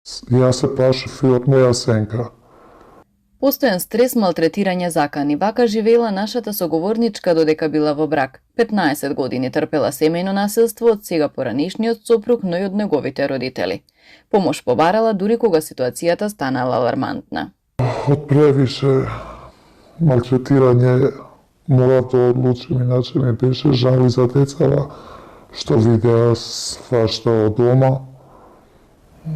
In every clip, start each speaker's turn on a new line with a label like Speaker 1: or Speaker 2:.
Speaker 1: Јас се плашев и од моја сенка.
Speaker 2: Постојан стрес, малтретирање, закани. Вака живеела нашата соговорничка додека била во брак. 15 години трпела семејно насилство од сега поранишниот сопруг, но и од неговите родители. Помош побарала дури кога ситуацијата станала алармантна.
Speaker 1: Од превише малтретирање мора да одлучим, иначе ми беше жал и за децава, што видеа свашта од дома,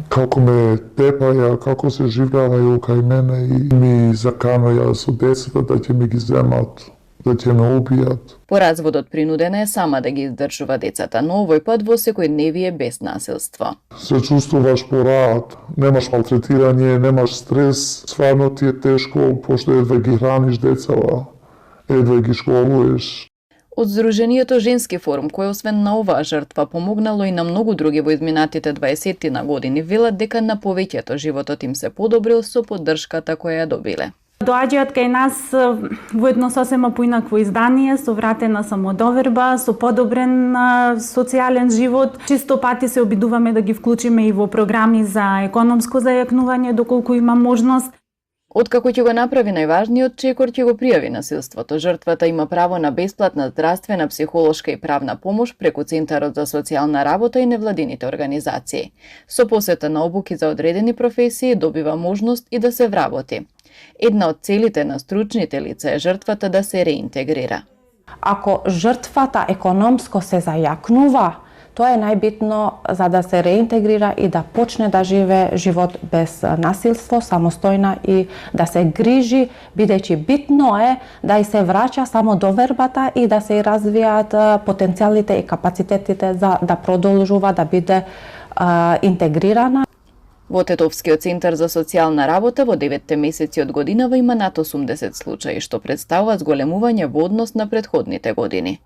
Speaker 1: како ме тепаја, како се живеаја кај мене и ми заканаја со децата да ќе ми ги земат, да ќе ме убијат.
Speaker 2: По разводот принудена е сама да ги издржува децата, но овој пат во секојдневие без насилство.
Speaker 1: Се чувствуваш пораат, немаш малтретирање, немаш стрес, стварно ти е тешко, пошто едва ги храниш децава, едва ги школуеш.
Speaker 2: Од Сдруженијето Женски форум, кој освен на оваа жртва помогнало и на многу други во изминатите 20 години, велат дека на повеќето животот им се подобрил со поддршката која ја добиле.
Speaker 3: Доаѓаат кај нас во едно сосема поинакво издание, со вратена самодоверба, со подобрен социјален живот. Често пати се обидуваме да ги вклучиме и во програми за економско зајакнување, доколку има можност.
Speaker 2: Откако ќе го направи најважниот чекор, ќе го пријави насилството. Жртвата има право на бесплатна здравствена, психолошка и правна помош преку Центарот за социјална работа и невладините организации. Со посета на обуки за одредени професии добива можност и да се вработи. Една од целите на стручните лица е жртвата да се реинтегрира.
Speaker 4: Ако жртвата економско се зајакнува, тоа е најбитно за да се реинтегрира и да почне да живее живот без насилство, самостојна и да се грижи, бидејќи битно е да и се враќа самодовербата и да се развијаат потенцијалите и капацитетите за да продолжува да биде интегрирана.
Speaker 2: Во Тетовскиот центар за социјална работа во 9 месеци од годинава има над 80 случаи, што представува зголемување во однос на претходните години.